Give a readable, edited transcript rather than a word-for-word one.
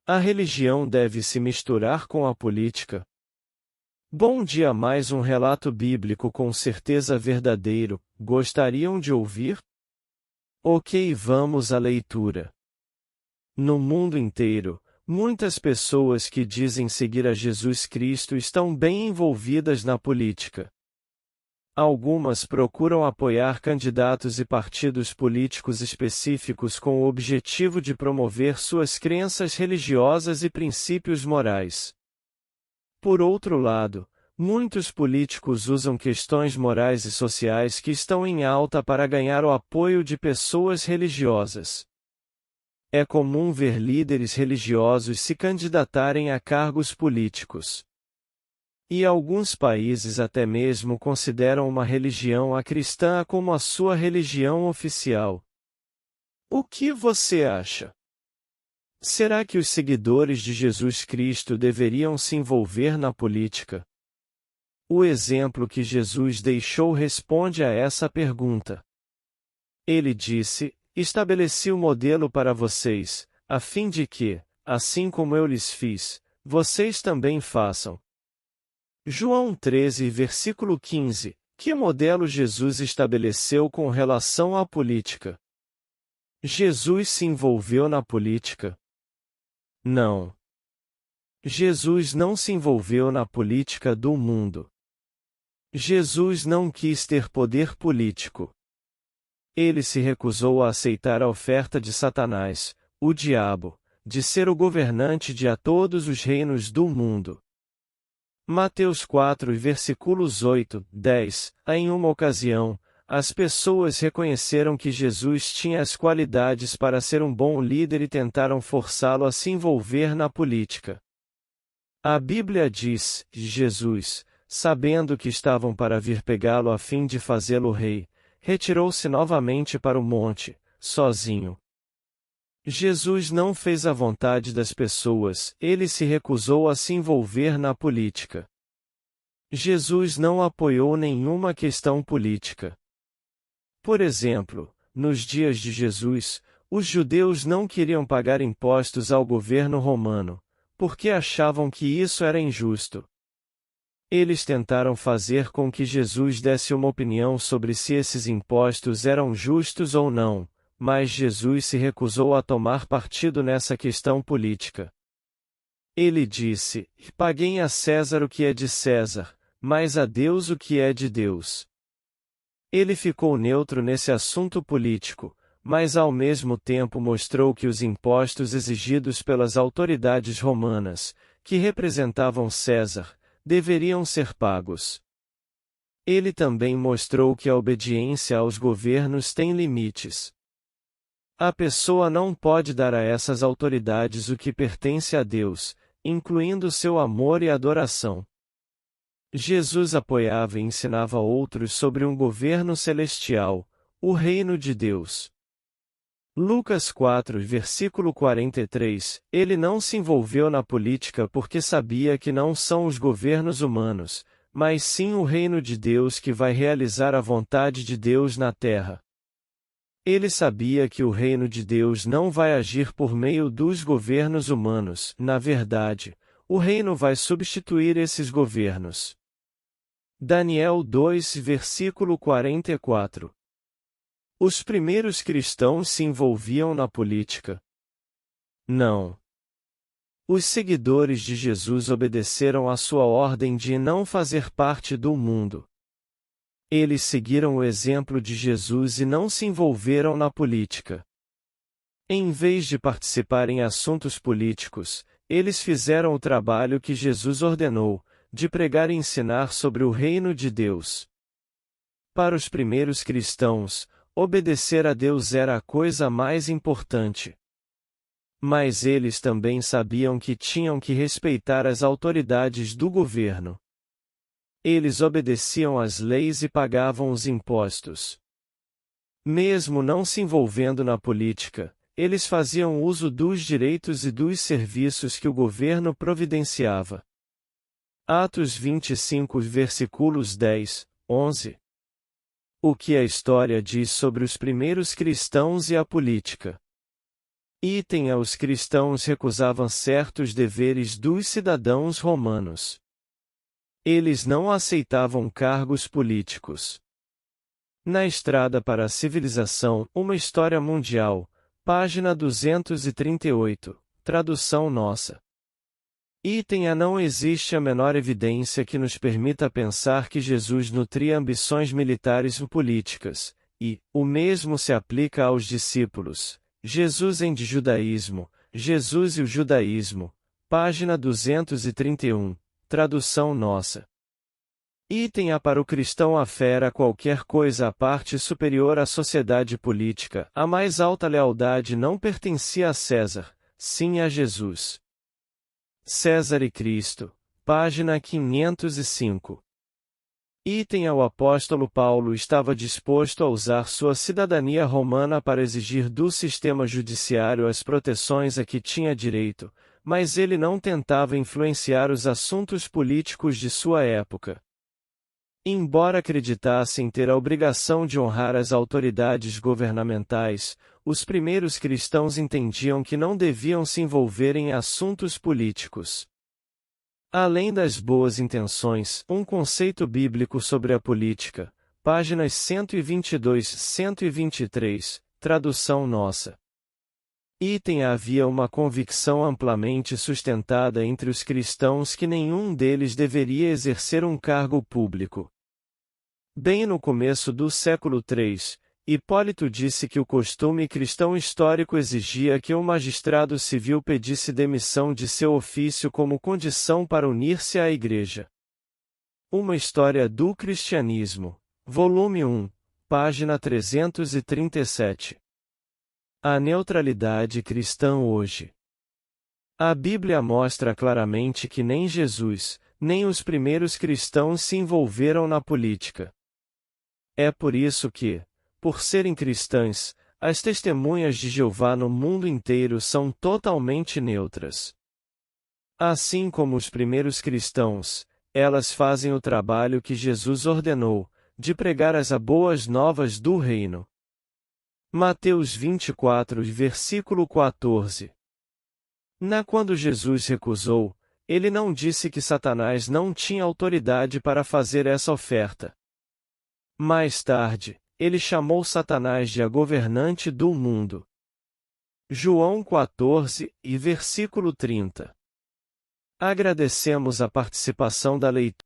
A religião deve se misturar com a política? Bom dia, mais um relato bíblico com certeza verdadeiro. Gostariam de ouvir? Ok, vamos à leitura. No mundo inteiro, muitas pessoas que dizem seguir a Jesus Cristo estão bem envolvidas na política. Algumas procuram apoiar candidatos e partidos políticos específicos com o objetivo de promover suas crenças religiosas e princípios morais. Por outro lado, muitos políticos usam questões morais e sociais que estão em alta para ganhar o apoio de pessoas religiosas. É comum ver líderes religiosos se candidatarem a cargos políticos. E alguns países até mesmo consideram uma religião cristã como a sua religião oficial. O que você acha? Será que os seguidores de Jesus Cristo deveriam se envolver na política? O exemplo que Jesus deixou responde a essa pergunta. Ele disse: "Estabeleci o modelo para vocês, a fim de que, assim como eu lhes fiz, vocês também façam." João 13, versículo 15. Que modelo Jesus estabeleceu com relação à política? Jesus se envolveu na política? Não. Jesus não se envolveu na política do mundo. Jesus não quis ter poder político. Ele se recusou a aceitar a oferta de Satanás, o diabo, de ser o governante de todos os reinos do mundo. Mateus 4, versículos 8, 10. Em uma ocasião, as pessoas reconheceram que Jesus tinha as qualidades para ser um bom líder e tentaram forçá-lo a se envolver na política. A Bíblia diz: Jesus, sabendo que estavam para vir pegá-lo a fim de fazê-lo rei, retirou-se novamente para o monte, sozinho. Jesus não fez a vontade das pessoas, ele se recusou a se envolver na política. Jesus não apoiou nenhuma questão política. Por exemplo, nos dias de Jesus, os judeus não queriam pagar impostos ao governo romano, porque achavam que isso era injusto. Eles tentaram fazer com que Jesus desse uma opinião sobre se esses impostos eram justos ou não, mas Jesus se recusou a tomar partido nessa questão política. Ele disse: "Paguem a César o que é de César, mas a Deus o que é de Deus." Ele ficou neutro nesse assunto político, mas ao mesmo tempo mostrou que os impostos exigidos pelas autoridades romanas, que representavam César, deveriam ser pagos. Ele também mostrou que a obediência aos governos tem limites. A pessoa não pode dar a essas autoridades o que pertence a Deus, incluindo seu amor e adoração. Jesus apoiava e ensinava outros sobre um governo celestial, o reino de Deus. Lucas 4, versículo 43, ele não se envolveu na política porque sabia que não são os governos humanos, mas sim o reino de Deus que vai realizar a vontade de Deus na terra. Ele sabia que o reino de Deus não vai agir por meio dos governos humanos, na verdade, o reino vai substituir esses governos. Daniel 2, versículo 44. Os primeiros cristãos se envolviam na política? Não. Os seguidores de Jesus obedeceram à sua ordem de não fazer parte do mundo. Eles seguiram o exemplo de Jesus e não se envolveram na política. Em vez de participar em assuntos políticos, eles fizeram o trabalho que Jesus ordenou, de pregar e ensinar sobre o reino de Deus. Para os primeiros cristãos, obedecer a Deus era a coisa mais importante. Mas eles também sabiam que tinham que respeitar as autoridades do governo. Eles obedeciam às leis e pagavam os impostos. Mesmo não se envolvendo na política, eles faziam uso dos direitos e dos serviços que o governo providenciava. Atos 25, versículos 10, 11. O que a história diz sobre os primeiros cristãos e a política? Item a os cristãos recusavam certos deveres dos cidadãos romanos. Eles não aceitavam cargos políticos. Na Estrada para a Civilização, uma História Mundial, página 238, tradução nossa. Item a não existe a menor evidência que nos permita pensar que Jesus nutria ambições militares ou políticas, e, o mesmo se aplica aos discípulos. Jesus em de Judaísmo, Jesus e o Judaísmo, página 231, tradução nossa. Item a para o cristão a fé era qualquer coisa à parte superior à sociedade política, a mais alta lealdade não pertencia a César, sim a Jesus. César e Cristo, página 505. Item ao apóstolo Paulo estava disposto a usar sua cidadania romana para exigir do sistema judiciário as proteções a que tinha direito, mas ele não tentava influenciar os assuntos políticos de sua época. Embora acreditassem ter a obrigação de honrar as autoridades governamentais, os primeiros cristãos entendiam que não deviam se envolver em assuntos políticos. Além das boas intenções, um conceito bíblico sobre a política, páginas 122 e 123, tradução nossa. Item havia uma convicção amplamente sustentada entre os cristãos que nenhum deles deveria exercer um cargo público. Bem no começo do século III, Hipólito disse que o costume cristão histórico exigia que um magistrado civil pedisse demissão de seu ofício como condição para unir-se à Igreja. Uma História do Cristianismo, volume 1, página 337. A neutralidade cristã hoje. A Bíblia mostra claramente que nem Jesus, nem os primeiros cristãos se envolveram na política. É por isso que, por serem cristãs, as testemunhas de Jeová no mundo inteiro são totalmente neutras. Assim como os primeiros cristãos, elas fazem o trabalho que Jesus ordenou, de pregar as boas novas do reino. Mateus 24, versículo 14. Quando Jesus recusou, ele não disse que Satanás não tinha autoridade para fazer essa oferta. Mais tarde, ele chamou Satanás de a governante do mundo. João 14, e versículo 30. Agradecemos a participação da leitura.